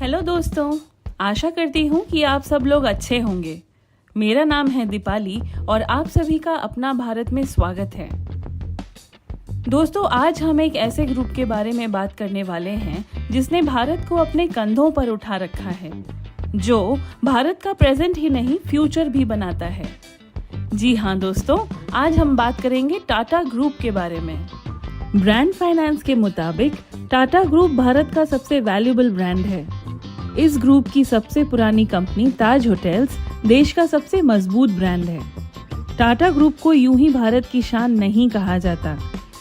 Hello दोस्तों, आशा करती हूँ कि आप सब लोग अच्छे होंगे। मेरा नाम है दीपाली और आप सभी का अपना भारत में स्वागत है। दोस्तों, आज हम एक ऐसे ग्रुप के बारे में बात करने वाले हैं जिसने भारत को अपने कंधों पर उठा रखा है, जो भारत का प्रेजेंट ही नहीं फ्यूचर भी बनाता है। जी हाँ दोस्तों, आज हम बात करेंगे टाटा ग्रुप के बारे में। ब्रांड फाइनेंस के मुताबिक टाटा ग्रुप भारत का सबसे वैल्यूएबल ब्रांड है। इस ग्रुप की सबसे पुरानी कंपनी ताज होटल्स देश का सबसे मजबूत ब्रांड है। टाटा ग्रुप को यूं ही भारत की शान नहीं कहा जाता।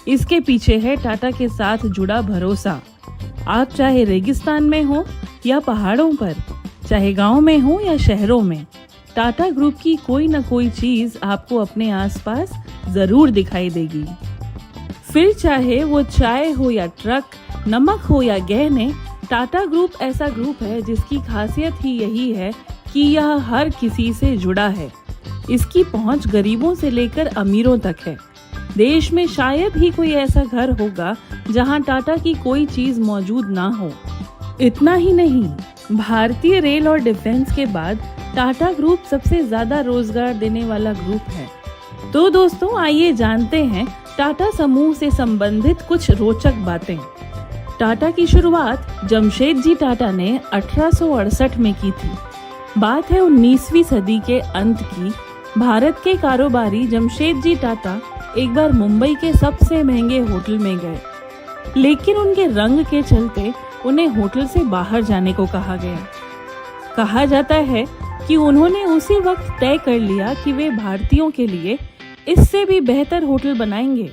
इसके पीछे है टाटा के साथ जुड़ा भरोसा। आप चाहे रेगिस्तान में हो या पहाड़ों पर, चाहे गांव में हो या शहरों में, टाटा ग्रुप की कोई न कोई चीज आपको अपने आसपास जरूर दिखाई देगी। फिर चाहे वो चाय हो या ट्रक, नमक हो या गहने, टाटा ग्रुप ऐसा ग्रुप है जिसकी खासियत ही यही है कि यह हर किसी से जुड़ा है। इसकी पहुंच गरीबों से लेकर अमीरों तक है। देश में शायद ही कोई ऐसा घर होगा जहां टाटा की कोई चीज मौजूद ना हो। इतना ही नहीं, भारतीय रेल और डिफेंस के बाद टाटा ग्रुप सबसे ज्यादा रोजगार देने वाला ग्रुप है। तो दोस्तों, आइए जानते हैं टाटा समूह से संबंधित कुछ रोचक बातें। टाटा की शुरुआत जमशेदजी टाटा ने 1868 में की थी। बात है 19वीं सदी के अंत की। भारत के कारोबारी जमशेदजी टाटा एक बार मुंबई के सबसे महंगे होटल में गए, लेकिन उनके रंग के चलते उन्हें होटल से बाहर जाने को कहा गया। कहा जाता है कि उन्होंने उसी वक्त तय कर लिया कि वे भारतीयों के लिए इससे भी बेहतर होटल बनाएंगे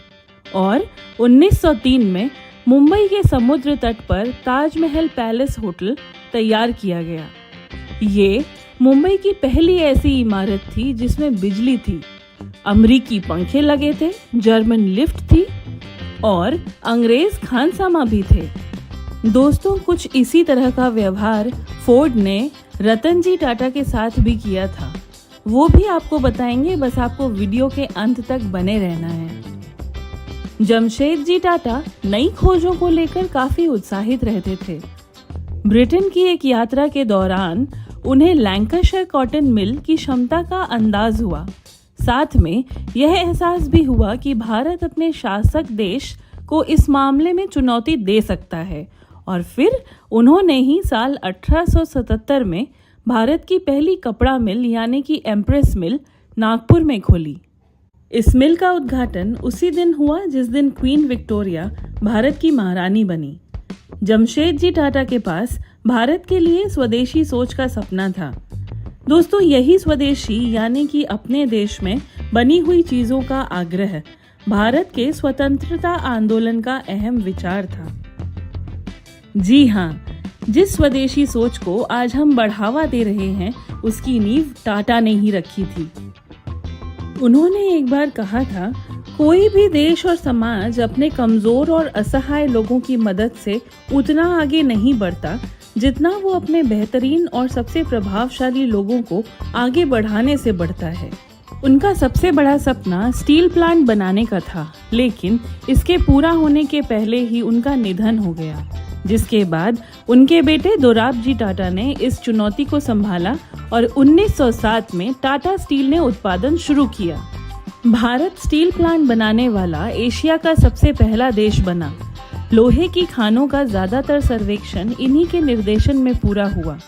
और 1903 में मुंबई के समुद्र तट पर ताजमहल पैलेस होटल तैयार किया गया। ये मुंबई की पहली ऐसी इमारत थी जिसमें बिजली थी, अमरीकी पंखे लगे थे, जर्मन लिफ्ट थी और अंग्रेज खानसामा भी थे। दोस्तों, कुछ इसी तरह का व्यवहार फोर्ड ने रतनजी टाटा के साथ भी किया था। वो भी आपको बताएंगे, बस आपको वीडियो के अंत तक बने रहना है। जमशेदजी टाटा नई खोजों को लेकर काफी उत्साहित रहते थे। ब्रिटेन की एक यात्रा के दौरान उन्हें लैंकाशायर कॉटन मिल की क्षमता का अंदाज हुआ। साथ में यह एहसास भी हुआ कि भारत अपने शासक देश को इस मामले में चुनौती दे सकता है और फिर उन्होंने ही साल 1877 में भारत की पहली कपड़ा मिल यानी कि एम्प्रेस मिल नागपुर में खोली। इस मिल का उद्घाटन उसी दिन हुआ जिस दिन क्वीन विक्टोरिया भारत की महारानी बनी। जमशेदजी टाटा के पास भारत के लिए स्वदेशी सोच का सपना था। दोस्तों, यही स्वदेशी यानी कि अपने देश में बनी हुई चीजों का आग्रह भारत के स्वतंत्रता आंदोलन का अहम विचार था। जी हाँ, जिस स्वदेशी सोच को आज हम बढ़ावा दे रहे हैं, उसकी नींव टाटा ने ही रखी थी। उन्होंने एक बार कहा था, कोई भी देश और समाज अपने कमजोर और असहाय लोगों की मदद से उतना आगे नहीं बढ़ता जितना वो अपने बेहतरीन और सबसे प्रभावशाली लोगों को आगे बढ़ाने से बढ़ता है। उनका सबसे बड़ा सपना स्टील प्लांट बनाने का था, लेकिन इसके पूरा होने के पहले ही उनका निधन हो गया, जिसके बाद उनके बेटे दोराबजी टाटा ने इस चुनौती को संभाला और 1907 में टाटा स्टील ने उत्पादन शुरू किया। भारत स्टील प्लांट बनाने वाला एशिया का सबसे पहला देश बना। लोहे की खानों का ज्यादातर सर्वेक्षण इन्हीं के निर्देशन में पूरा हुआ।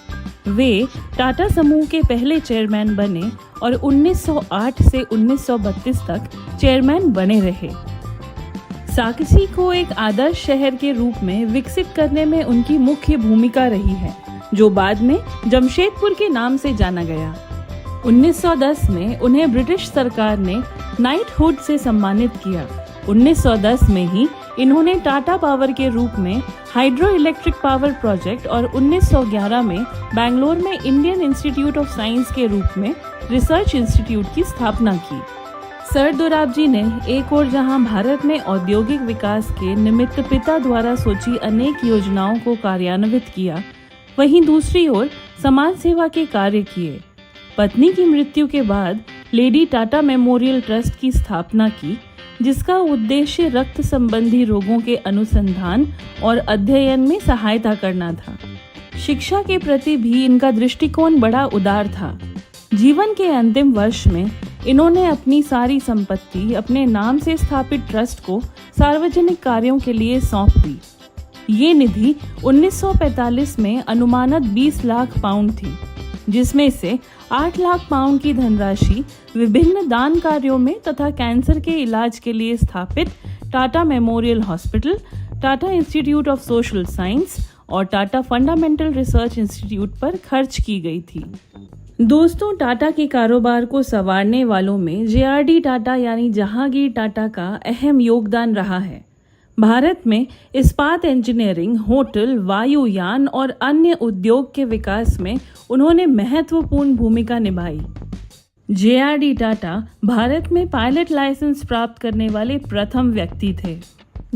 वे टाटा समूह के पहले चेयरमैन बने और 1908 से 1932 तक चेयरमैन बने रहे। साकची को एक आदर्श शहर के रूप में विकसित करने में उनकी मुख्य भूमिका रही है, जो बाद में जमशेदपुर के नाम से जाना गया। 1910 में उन्हें ब्रिटिश सरकार ने नाइटहुड से सम्मानित किया। 1910 में ही इन्होंने टाटा पावर के रूप में हाइड्रो इलेक्ट्रिक पावर प्रोजेक्ट और 1911 में बैंगलोर में इंडियन इंस्टीट्यूट ऑफ साइंस के रूप में रिसर्च इंस्टीट्यूट की स्थापना की। सर दोराबजी ने एक और जहां भारत में औद्योगिक विकास के निमित्त पिता द्वारा सोची अनेक योजनाओं को कार्यान्वित किया, वहीं दूसरी ओर समाज सेवा के कार्य किए। पत्नी की मृत्यु के बाद लेडी टाटा मेमोरियल ट्रस्ट की स्थापना की, जिसका उद्देश्य रक्त संबंधी रोगों के अनुसंधान और अध्ययन में सहायता करना था। शिक्षा के प्रति भी इनका दृष्टिकोण बड़ा उदार था। जीवन के अंतिम वर्ष में इन्होंने अपनी सारी संपत्ति अपने नाम से स्थापित ट्रस्ट को सार्वजनिक कार्यों के लिए सौंप दी। ये निधि 1945 में अनुमानित 20 लाख पाउंड थी, जिसमें से 8 लाख पाउंड की धनराशि विभिन्न दान कार्यों में तथा कैंसर के इलाज के लिए स्थापित Tata memorial hospital, Tata institute of social science और टाटा फंडामेंटल रिसर्च इंस्टीट्यूट पर खर्च की गई थी। दोस्तों, टाटा के कारोबार को संवारने वालों में JRD टाटा यानी जहांगीर टाटा का अहम योगदान रहा है। भारत में इस्पात इंजीनियरिंग, होटल, वायुयान और अन्य उद्योग के विकास में उन्होंने महत्वपूर्ण भूमिका निभाई। JRD टाटा भारत में पायलट लाइसेंस प्राप्त करने वाले प्रथम व्यक्ति थे।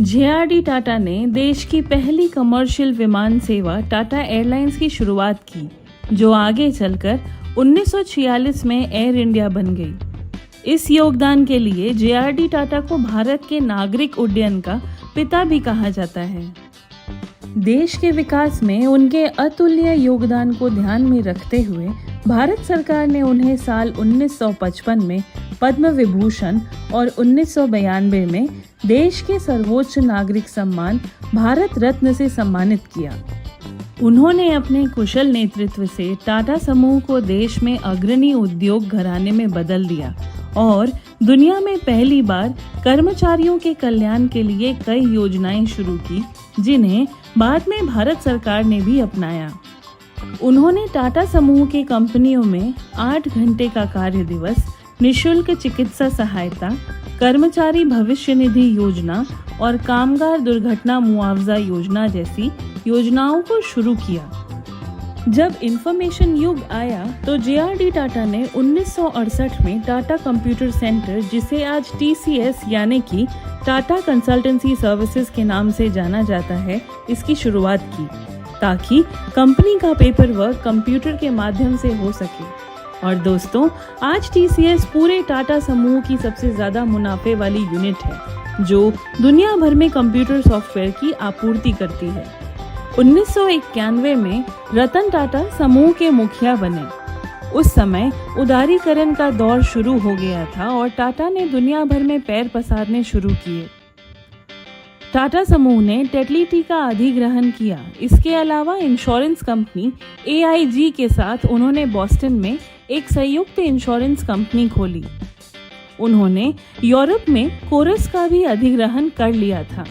JRD टाटा ने देश की पहली कमर्शियल विमान सेवा टाटा एयरलाइंस की शुरुआत की, जो आगे चलकर 1946 में एयर इंडिया बन गई। इस योगदान के लिए JRD टाटा को भारत के नागरिक उड्डयन का पिता भी कहा जाता है। देश के विकास में उनके अतुल्य योगदान को ध्यान में रखते हुए भारत सरकार ने उन्हें साल 1955 में पद्म विभूषण और 1992 में देश के सर्वोच्च नागरिक सम्मान भारत रत्न से सम्मानित किया। उन्होंने अपने कुशल नेतृत्व से टाटा समूह को देश में अग्रणी उद्योग घराने में बदल दिया और दुनिया में पहली बार कर्मचारियों के कल्याण के लिए कई योजनाएं शुरू की, जिन्हें बाद में भारत सरकार ने भी अपनाया। उन्होंने टाटा समूह के कंपनियों में 8 घंटे का कार्य दिवस, निःशुल्क चिकित्सा सहायता, कर्मचारी भविष्य निधि योजना और कामगार दुर्घटना मुआवजा योजना जैसी योजनाओं को शुरू किया। जब इंफॉर्मेशन युग आया तो JRD टाटा ने 1968 में टाटा कंप्यूटर सेंटर, जिसे आज TCS यानी कि टाटा कंसल्टेंसी सर्विसेज के नाम से जाना जाता है, इसकी शुरुआत की, ताकि कंपनी का पेपर वर्क कंप्यूटर के माध्यम से हो सके। और दोस्तों, आज TCS पूरे टाटा समूह की सबसे ज्यादा मुनाफे वाली यूनिट है, जो दुनिया भर में कंप्यूटर सॉफ्टवेयर की आपूर्ति करती है। 1991 में रतन टाटा समूह के मुखिया बने। उस समय उदारीकरण का दौर शुरू हो गया था और टाटा ने दुनिया भर में पैर पसारने शुरू किए। टाटा समूह ने टेटली टी का अधिग्रहण किया। इसके अलावा इंश्योरेंस कंपनी AIG के साथ उन्होंने बॉस्टन में एक संयुक्त इंश्योरेंस कंपनी खोली। उन्होंने यूरोप में कोरस का भी अधिग्रहण कर लिया था।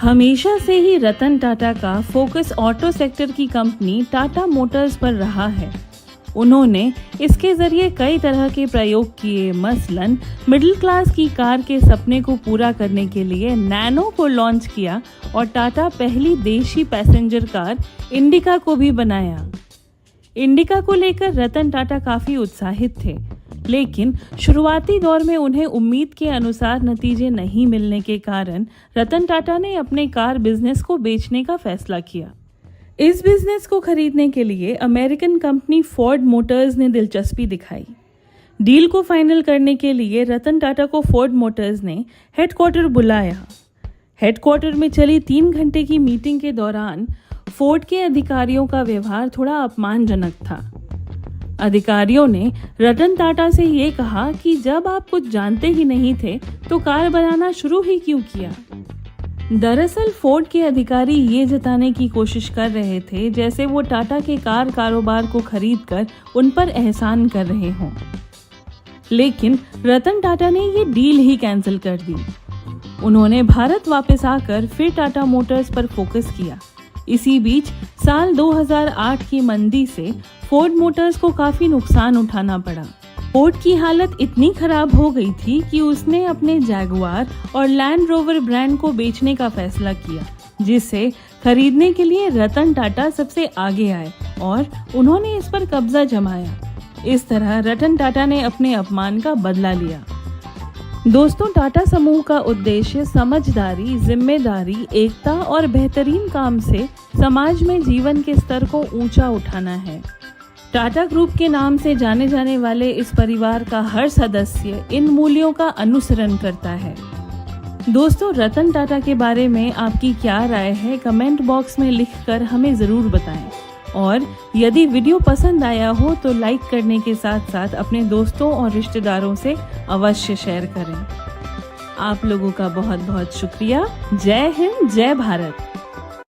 हमेशा से ही रतन टाटा का फोकस ऑटो सेक्टर की कंपनी टाटा मोटर्स पर रहा है। उन्होंने इसके जरिए कई तरह के प्रयोग किए, मसलन मिडिल क्लास की कार के सपने को पूरा करने के लिए नैनो को लॉन्च किया और टाटा पहली देशी पैसेंजर कार इंडिका को भी बनाया। इंडिका को लेकर रतन टाटा काफी उत्साहित थे, लेकिन शुरुआती दौर में उन्हें उम्मीद के अनुसार नतीजे नहीं मिलने के कारण रतन टाटा ने अपने कार बिजनेस को बेचने का फैसला किया। इस बिजनेस को खरीदने के लिए अमेरिकन कंपनी फोर्ड मोटर्स ने दिलचस्पी दिखाई। डील को फाइनल करने के लिए रतन टाटा को फोर्ड मोटर्स ने हेडक्वार्टर बुलाया। हेडक्वार्टर में चली 3 घंटे की मीटिंग के दौरान फोर्ड के अधिकारियों का व्यवहार थोड़ा अपमानजनक था। अधिकारियों ने रतन टाटा से ये कहा कि जब आप कुछ जानते ही नहीं थे तो कार बनाना शुरू ही क्यों किया। दरअसल फोर्ड के अधिकारी ये जताने की कोशिश कर रहे थे जैसे वो टाटा के कार कारोबार को खरीदकर उन पर एहसान कर रहे हों, लेकिन रतन टाटा ने ये डील ही कैंसिल कर दी। उन्होंने भारत वापस आकर फिर टाटा मोटर्स पर फोकस किया। इसी बीच साल 2008 की मंदी से फोर्ड मोटर्स को काफी नुकसान उठाना पड़ा। फोर्ड की हालत इतनी खराब हो गई थी कि उसने अपने जैगुआर और लैंड रोवर ब्रांड को बेचने का फैसला किया, जिसे खरीदने के लिए रतन टाटा सबसे आगे आए और उन्होंने इस पर कब्जा जमाया। इस तरह रतन टाटा ने अपने अपमान का बदला लिया। दोस्तों, टाटा समूह का उद्देश्य समझदारी, जिम्मेदारी, एकता और बेहतरीन काम से समाज में जीवन के स्तर को ऊंचा उठाना है। टाटा ग्रुप के नाम से जाने जाने वाले इस परिवार का हर सदस्य इन मूल्यों का अनुसरण करता है। दोस्तों, रतन टाटा के बारे में आपकी क्या राय है, कमेंट बॉक्स में लिखकर हमें ज़रूर बताएं। और यदि वीडियो पसंद आया हो तो लाइक करने के साथ साथ अपने दोस्तों और रिश्तेदारों से अवश्य शेयर करें। आप लोगों का बहुत बहुत शुक्रिया। जय हिंद, जय भारत।